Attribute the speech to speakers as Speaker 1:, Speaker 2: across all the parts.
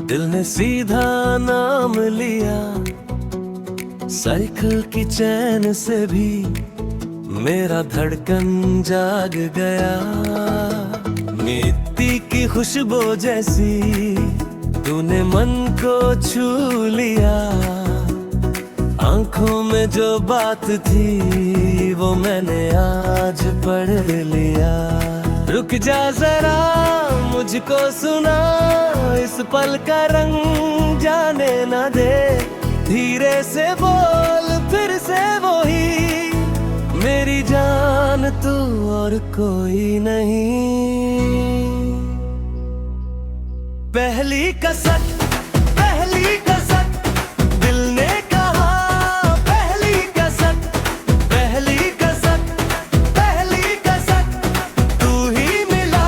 Speaker 1: दिल ने सीधा नाम लिया, साइकिल की चैन से भी मेरा धड़कन जाग गया। मिट्टी की खुशबू जैसी तूने मन को छू लिया। आंखों में जो बात थी वो मैंने आज पढ़ लिया। रुक जा जरा मुझको सुना, इस पल का रंग जाने न दे। धीरे से बोल फिर से वही, मेरी जान तू और कोई नहीं। पहली कसक पहली कसक, दिल ने कहा पहली कसक। पहली कसक पहली कसक, तू ही मिला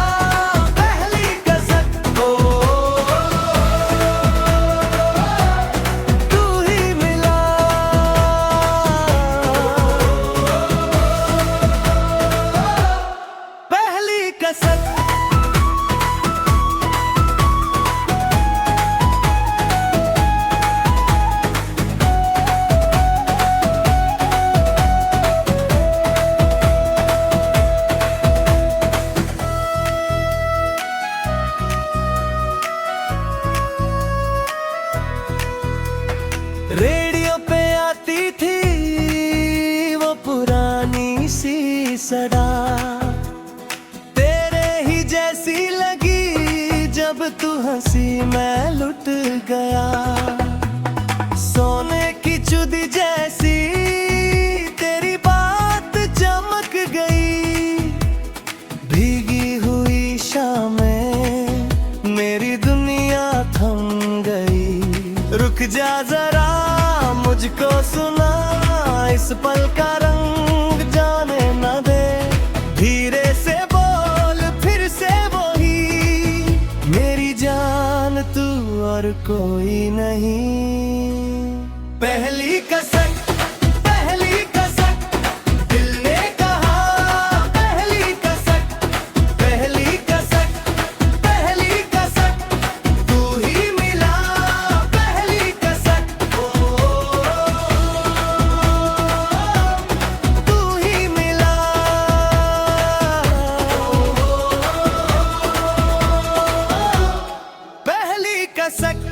Speaker 1: पहली कसक। ओ तू ही मिला। पहली कसक। रेडियो पे आती थी वो पुरानी सी सदा, तेरे ही जैसी लगी जब तू हंसी मैं लुट गया। सोने की चुदी जैसी तेरी बात चमक गई। भीगी हुई शामें मेरी दुनिया थम गई। रुक जा जरा मुझको सुना, इस पल का रंग जाने न दे। धीरे से बोल फिर से वही, मेरी जान तू और कोई नहीं। पहली कसक पहली कसक, दिल ने कहा पहली कसक। पहली कसक पहली कसक, तू ही मिला पहली कसक। तू ही मिला। पहली कसक।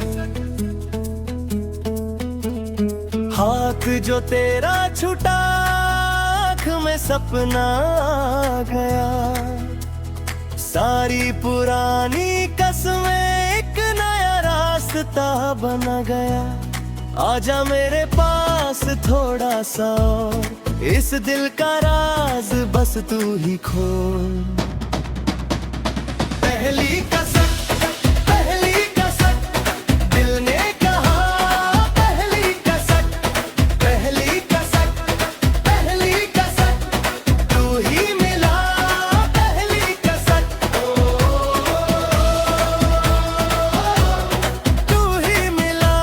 Speaker 1: हाथ जो तेरा छूटा, आँख में सपना आ गया। सारी पुरानी कसमें एक नया रास्ता बना गया। आजा मेरे पास थोड़ा सा और, इस दिल का राज बस तू ही खोल। पहली कसक पहली कसक, दिल ने कहा पहली कसक। पहली कसक पहली कसक, तू ही मिला पहली कसक। तू ही मिला।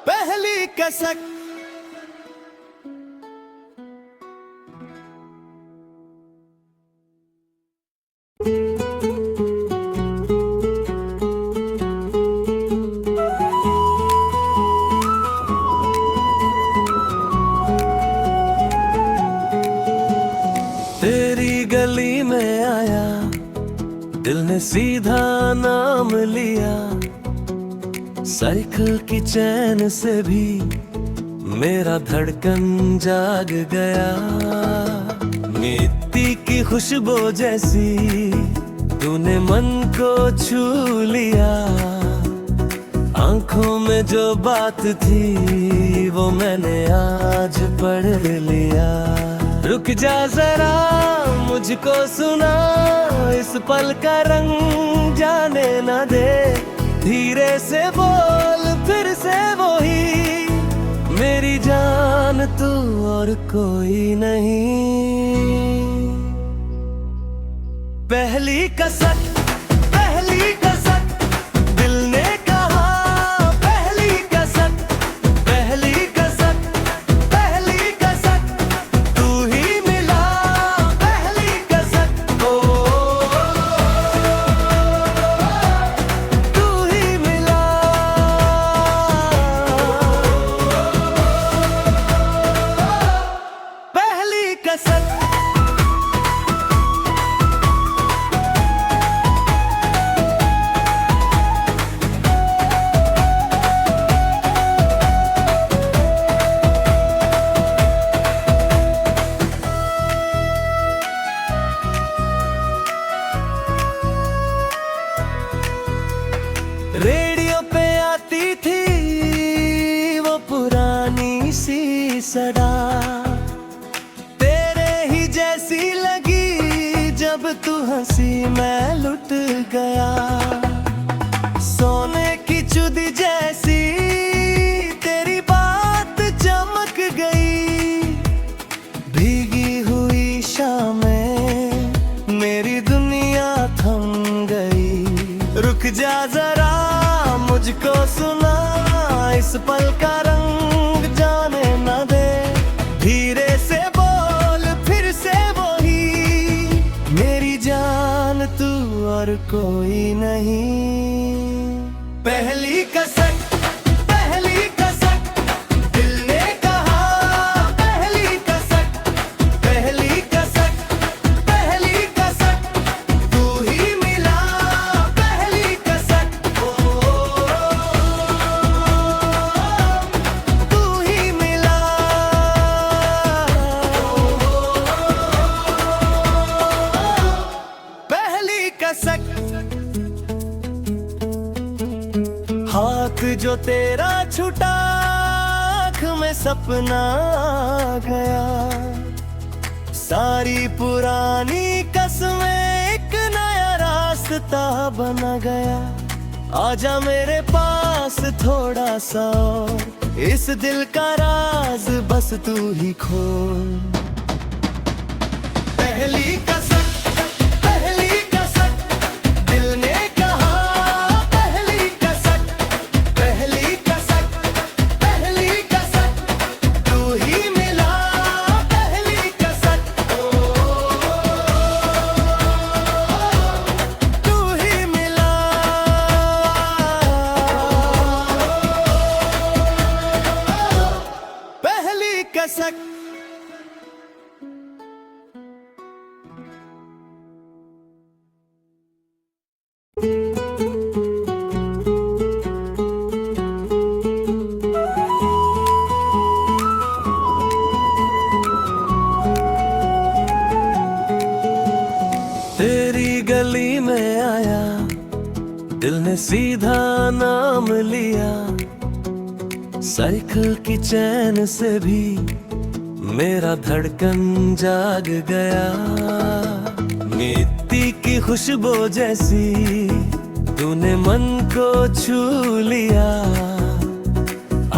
Speaker 1: पहली कसक। तेरी गली में आया, दिल ने सीधा नाम लिया। साइकिल की चैन से भी मेरा धड़कन जाग गया। मिट्टी की खुशबू जैसी तूने मन को छू लिया। आंखों में जो बात थी वो मैंने आज पढ़ लिया। रुक जा जरा मुझको सुना, इस पल का रंग जाने न दे। धीरे से बोल फिर से वही, मेरी जान तू और कोई नहीं। पहली कसक पहली कसक, दिल ने कहा पहली कसक। पहली कसक पहली कसक, तू ही मिला पहली कसक। ओ तू हंसी मैं लुट गया। सोने की चुदी जैसी तेरी बात चमक गई। भीगी हुई शामें मेरी दुनिया थम गई। रुक जा जरा मुझको सुना इस पल का रंग जाने न दे। धीरे से बोल फिर से वही मेरी जान तू और कोई नहीं। पहली कसक पहली कसक दिल ने कहा। पहली कसक पहली कसक पहली कसक तू ही मिला। पहली कसक तू ही मिला। पहली कसक हाथ जो तेरा छूटा आँख में सपना आ गया। सारी पुरानी कसमें एक नया रास्ता बना गया। आजा मेरे पास थोड़ा सा और इस दिल का राज बस तू ही खोल। पहली कसक पहली कसक दिल ने कहा। पहली कसक पहली कसक पहली कसक तू ही मिला। पहली कसक तू ही मिला। पहली कसक तेरी गली में आया दिल ने सीधा नाम लिया। साइकिल की चैन से भी मेरा धड़कन जाग गया। मिट्टी की खुशबू जैसी तूने मन को छू लिया।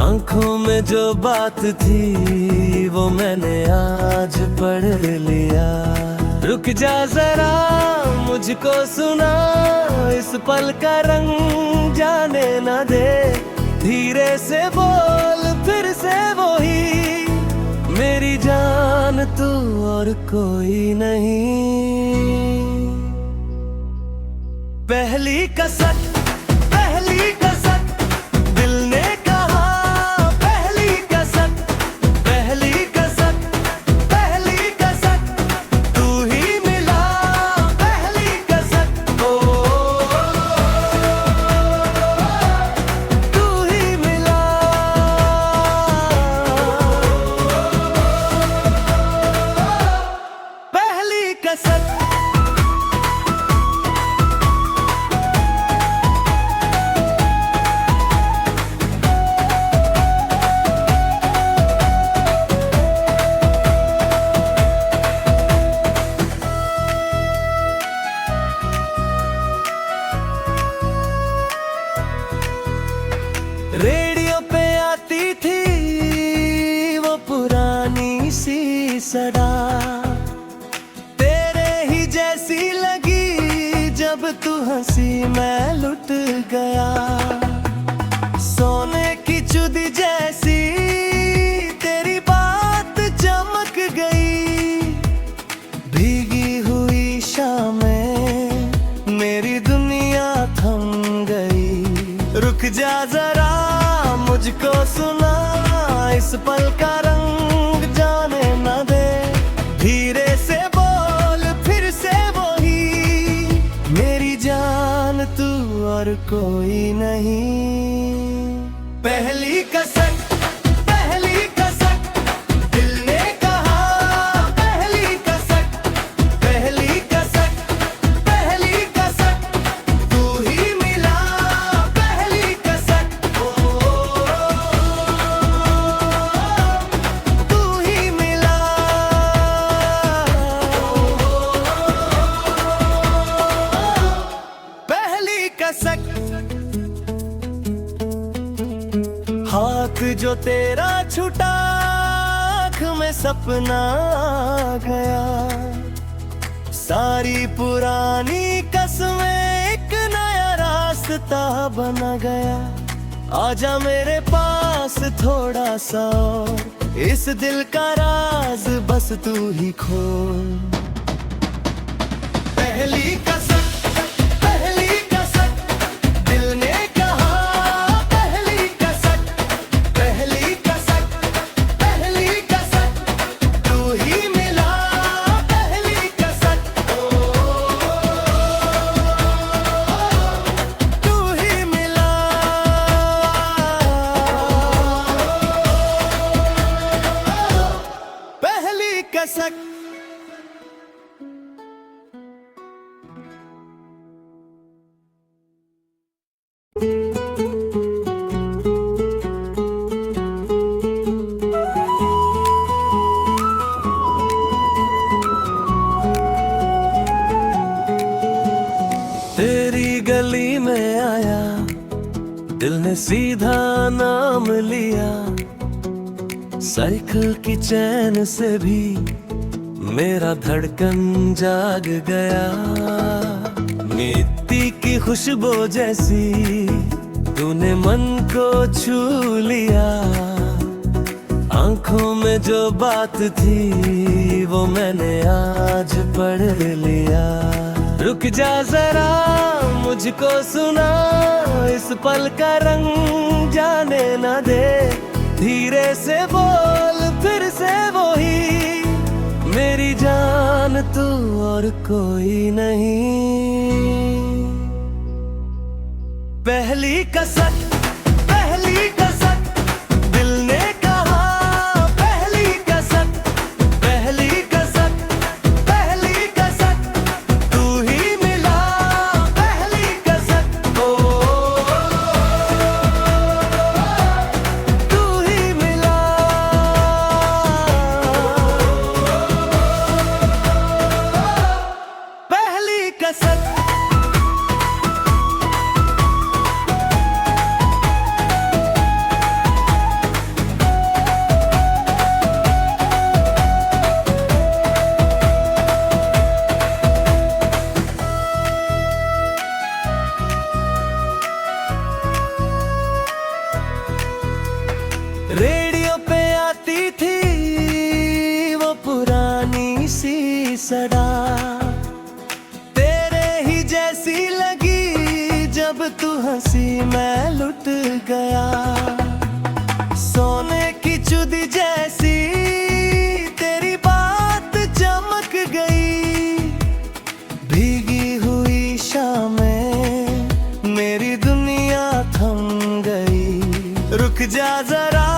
Speaker 1: आंखों में जो बात थी वो मैंने आज पढ़ लिया। रुक जा जरा मुझको सुना इस पल का रंग जाने न दे। धीरे से बोल फिर से वही मेरी जान तू और कोई नहीं। पहली कसक पहली कसक दिल ने कहा। पहली कसक पहली कसक पहली कसक तू ही मिला। पहली कसक तू ही मिला। पहली कसक रेडियो पे आती थी वो पुरानी सी सदा। तेरे ही जैसी लगी जब तू हंसी मैं लुट गया। सोने की चुदी जैसी तेरी बात चमक गई। भीगी हुई शामें मेरी दुनिया थम गई। रुक जा जरा मुझको सुना इस पल का रंग जाने न दे। धीरे से बोल फिर से वही मेरी जान तू और कोई नहीं। पहली कसक पहली कसक दिल ने कहा। पहली कसक पहली कसक पहली कसक तू ही मिला। पहली कसक तू ही मिला। जो तेरा छूटा आँख में सपना आ गया। सारी पुरानी कसमें एक नया रास्ता बना गया। आजा मेरे पास थोड़ा सा और, इस दिल का राज बस तू ही खोल। पहली कसम तेरी गली में आया, दिल ने सीधा नाम लिया। साइकिल की चैन से भी मेरा धड़कन जाग गया। मिट्टी की खुशबू जैसी तूने मन को छू लिया। आंखों में जो बात थी वो मैंने आज पढ़ लिया। रुक जा जरा मुझको सुना, इस पल का रंग जाने न दे। धीरे से बोल फिर से वही, मेरी जान तू और कोई नहीं। पहली कसक दिल ने कहा, पहली कसक तू ही मिला। पहली कसक ओ तू ही मिला। पहली कसक रेडियो पे आती थी वो पुरानी सी सदा, तेरे ही जैसी लगी जब तू हंसी मैं लुट गया। सोने की चुदी जैसी तेरी बात चमक गई। भीगी हुई शामें मेरी दुनिया थम गई। रुक जा जरा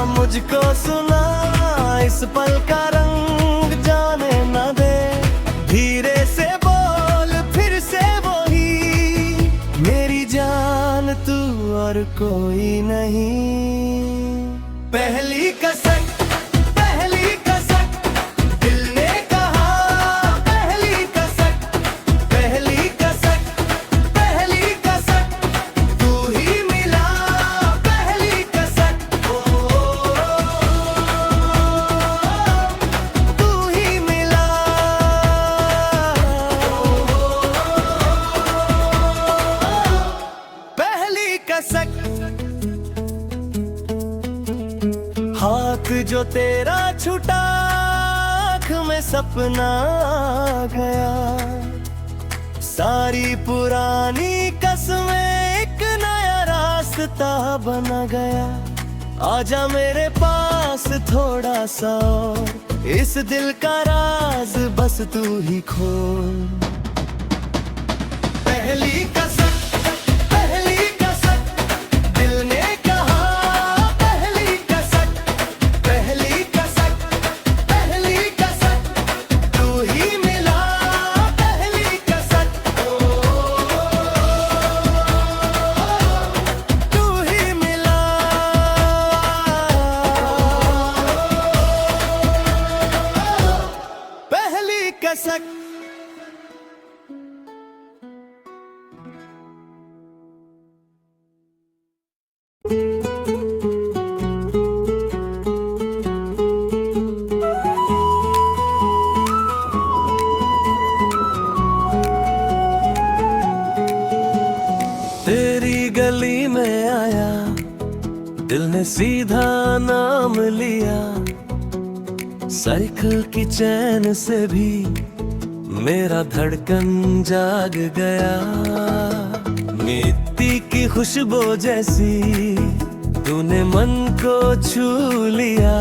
Speaker 1: मुझको सुना, इस पल का रंग जाने न दे। धीरे से बोल फिर से वही, मेरी जान तू और कोई नहीं। पहली कसक दिल ने कहा, पहली कसक तू ही मिला। पहली कसक तू ही मिला। पहली कसक हाथ जो तेरा छूटा आँख में सपना आ गया। सारी पुरानी कसमें एक नया रास्ता बना गया। आजा मेरे पास थोड़ा सा और, इस दिल का राज बस तू ही खोल। पहली कसक दिल ने कहा, पहली कसक तू ही मिला। पहली कसक तू ही मिला। पहली कसक गली में आया, दिल ने सीधा नाम लिया। साइकिल की चैन से भी मेरा धड़कन जाग गया। मिट्टी की खुशबू जैसी तूने मन को छू लिया।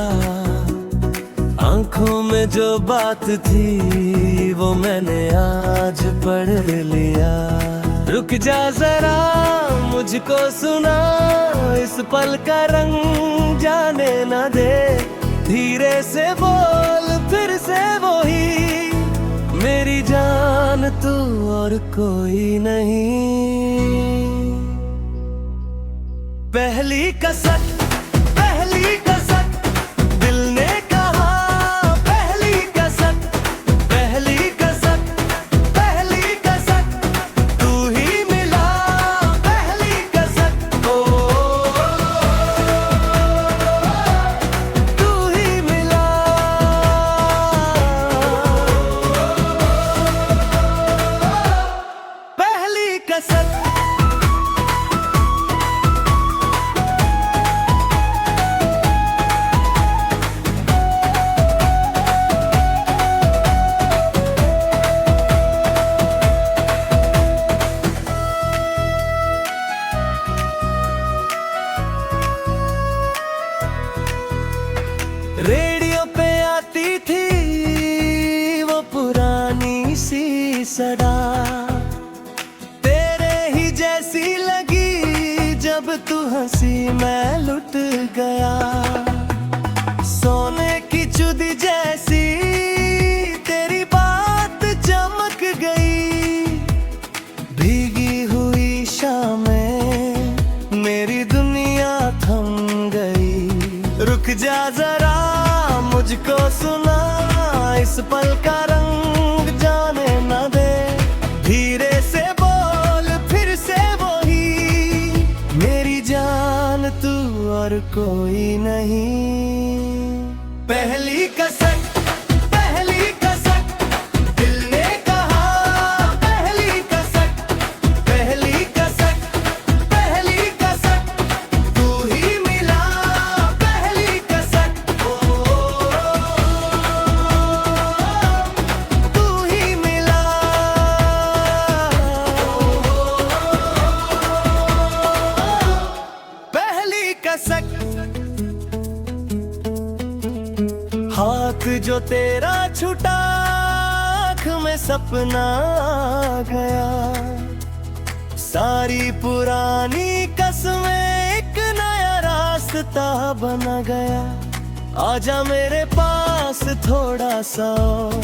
Speaker 1: आंखों में जो बात थी वो मैंने आज पढ़ लिया। रुक जा जरा मुझको सुना, इस पल का रंग जाने ना दे। धीरे से बोल फिर से वही, मेरी जान तू और कोई नहीं। पहली कसक पहली कसक, दिल ने कहा पहली कसक। पहली कसक पहली कसक, तू ही मिला पहली कसक। ओ तू ही मिला। पहली कसक। रेडियो पे आती थी वो पुरानी सी सदा, तेरे ही जैसी लगी जब तू हंसी मैं लुट गया। सोने की चुदी जैसी तेरी बात चमक गई। भीगी हुई शामें मेरी दुनिया थम गई। रुक जा जरा मुझको सुना, इस पल का रंग जाने न दे। धीरे से बोल फिर से वही, मेरी जान तू और कोई नहीं। पहली कसक पहली कसक, दिल ने कहा पहली कसक। पहली कसक पहली कसक, तू ही मिला पहली कसक। तू ही मिला। पहली कसक। हाथ जो तेरा छूटा, आँख में सपना आ गया। सारी पुरानी कसमें एक नया रास्ता बना गया। आजा मेरे पास थोड़ा सा और,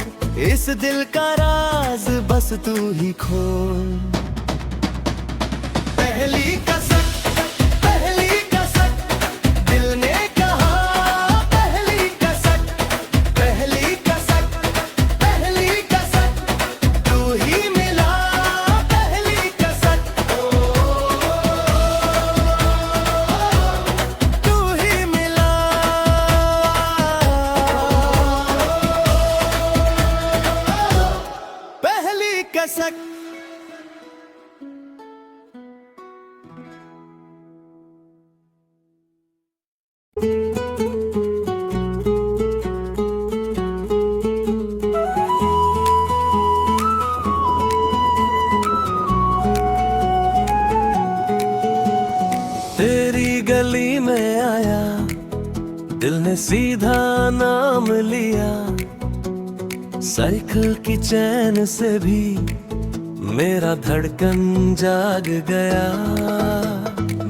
Speaker 1: इस दिल का राज बस तू ही खोल। पहली कसक पहली कसक, दिल ने कहा पहली कसक। पहली कसक पहली कसक, तू ही मिला पहली कसक। तू ही मिला। पहली कसक। तेरी गली में आया, दिल ने सीधा नाम लिया। साइकिल की चैन से भी मेरा धड़कन जाग गया।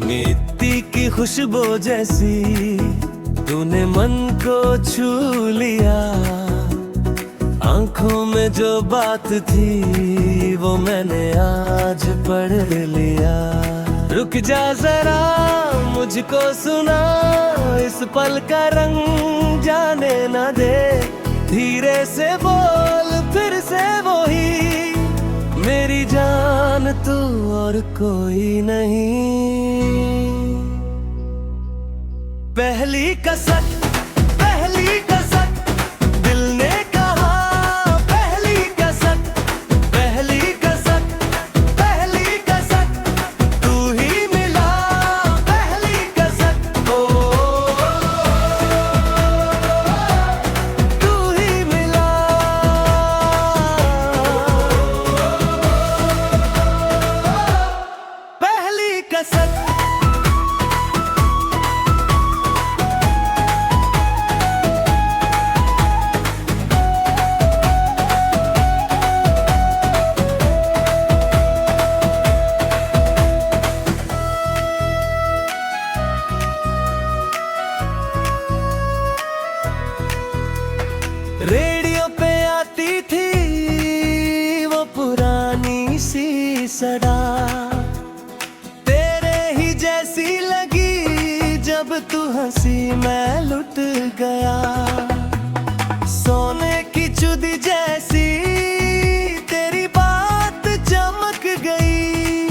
Speaker 1: मिट्टी की खुशबू जैसी तूने मन को छू लिया। आंखों में जो बात थी वो मैंने आज पढ़ लिया। रुक जा जरा मुझको सुना, इस पल का रंग जाने ना दे। धीरे से बोल फिर से वही, मेरी जान तू और कोई नहीं। पहली कसक पहली कसक, दिल ने कहा पहली कसक। पहली कसक पहली कसक, तू ही मिला सड़ा, तेरे ही जैसी लगी जब तू हंसी मैं लुट गया। सोने की चुदी जैसी तेरी बात चमक गई,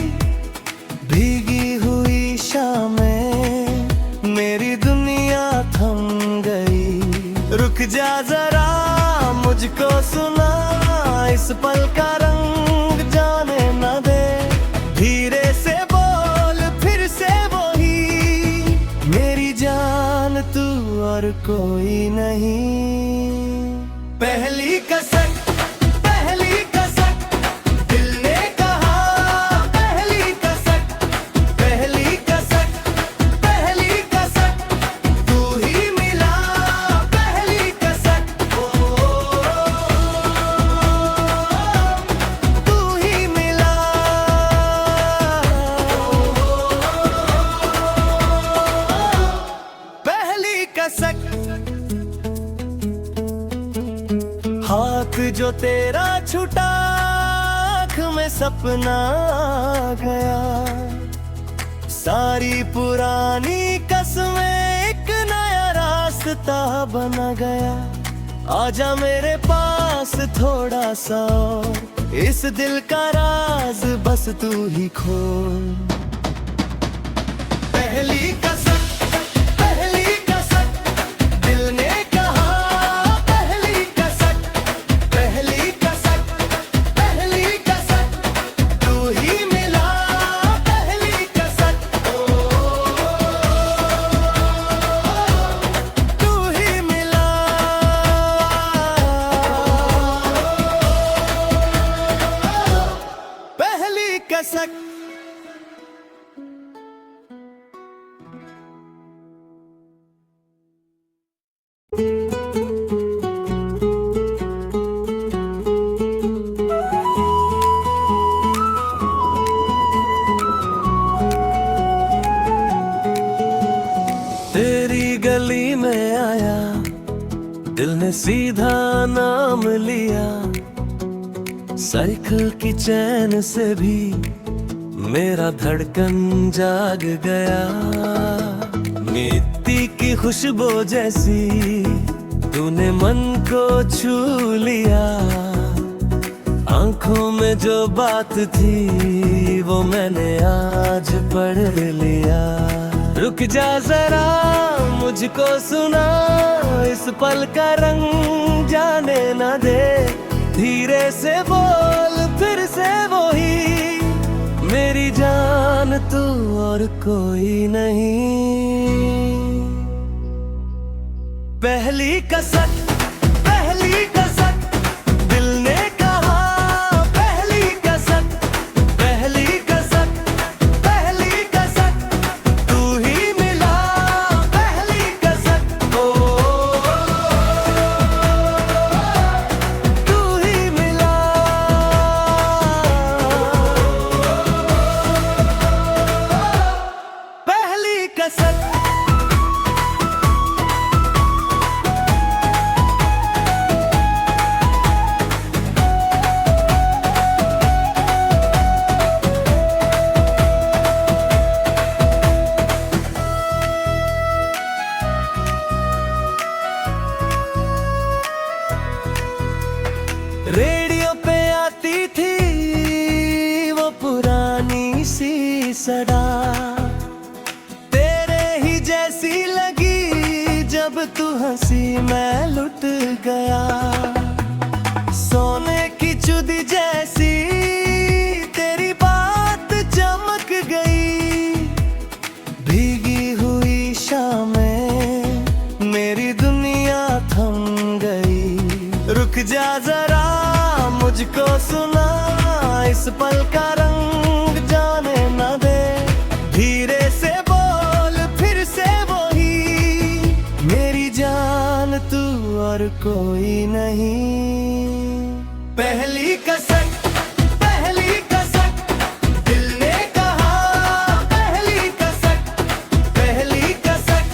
Speaker 1: भीगी हुई शामें मेरी दुनिया थम गई। रुक जा जरा मुझको सुना, इस पल का रंग जाने न दे। धीरे से बोल फिर से वही, मेरी जान तू और कोई नहीं। पहली कसक पहली कसक, दिल ने कहा पहली कसक। पहली कसक पहली कसक, तू ही मिला पहली कसक। तू ही मिला। पहली कसक। हाथ जो तेरा छूटा, आँख में सपना आ गया। सारी पुरानी कसमें एक नया रास्ता बना गया। आजा मेरे पास थोड़ा सा और, इस दिल का राज बस तू ही खोल। पहली कसक पहली कसक, दिल ने कहा पहली कसक। पहली कसक पहली कसक, तू ही मिला पहली कसक। तू ही मिला। पहली कसक। तेरी गली में आया, दिल ने सीधा नाम लिया। साइकिल की चैन से भी मेरा धड़कन जाग गया। मिट्टी की खुशबू जैसी तूने मन को छू लिया। आंखों में जो बात थी वो मैंने आज पढ़ लिया। रुक जा जरा मुझको सुना, इस पल का रंग जाने न दे। धीरे से बोल फिर से वही, मेरी जान तू और कोई नहीं। पहली कसक पहली कसक, दिल ने कहा पहली कसक। पहली कसक पहली कसक, तू ही मिला पहली कसक। तू ही मिला। पहली कसक। रेडियो पे आती थी वो पुरानी सी सड़ा, तेरे ही जैसी लगी जब तू हंसी मैं लुट गया। सोने की चुदी जैसी तेरी बात चमक गई, भीगी हुई शामें मेरी दुनिया थम गई। रुक जा जरा मुझको सुना, इस पल का रंग जाने न दे। धीरे से बोल फिर से वही, मेरी जान तू और कोई नहीं। पहली कसक पहली कसक, दिल ने कहा पहली कसक। पहली कसक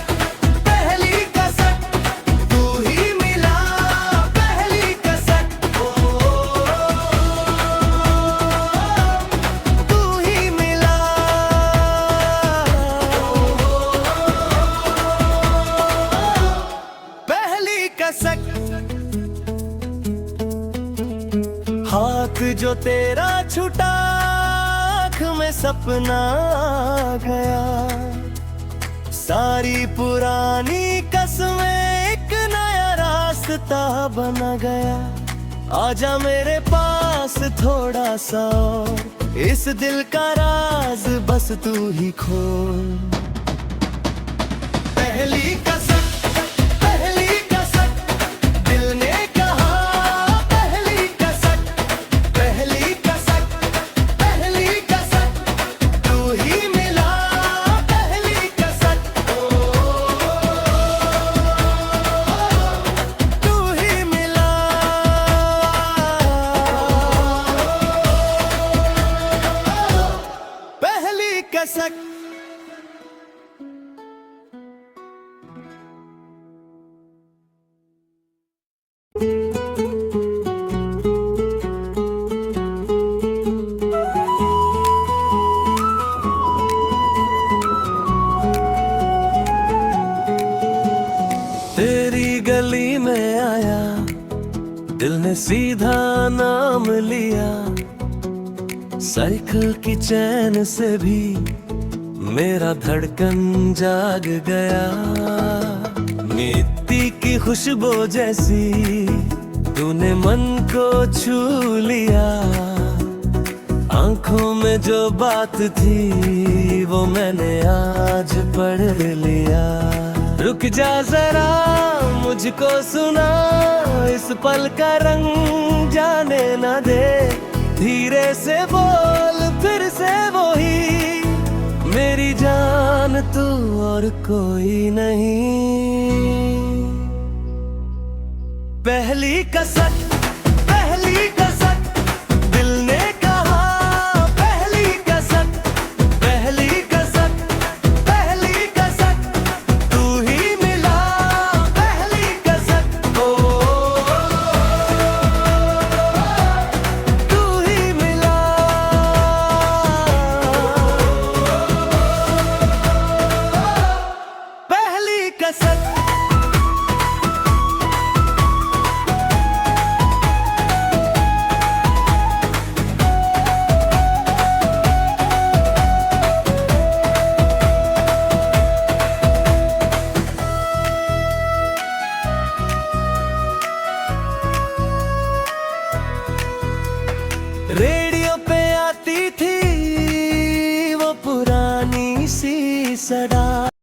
Speaker 1: पहली कसक, तू ही मिला पहली कसक। तू वक्त जो तेरा छूटा, आँख में सपना आ गया। सारी पुरानी कसमें एक नया रास्ता बना गया। आजा मेरे पास थोड़ा सा और, इस दिल का राज बस तू ही खोल। पहली कसम, पहली कसम, दिल ने कहा पहली कसम, पहली कसम, पहली कसम, तू ही मिला पहली कसम, तू ही मिला। पहली कसम। तेरी गली में आया, दिल ने सीधा नाम लिया। साइकिल की चैन से भी मेरा धड़कन जाग गया। मिट्टी की खुशबू जैसी तूने मन को छू लिया। आंखों में जो बात थी वो मैंने आज पढ़ लिया। रुक जा जरा मुझको सुना, इस पल का रंग जाने ना दे। धीरे से बोल फिर से वही, मेरी जान तू और कोई नहीं। पहली कसम, पहली कसम, दिल ने कहा पहली कसम, पहली कसम, पहली कसम, तू ही मिला पहली कसम, ओ तू ही मिला। पहली कसम। रेडियो पे आती थी वो पुरानी सी सदा।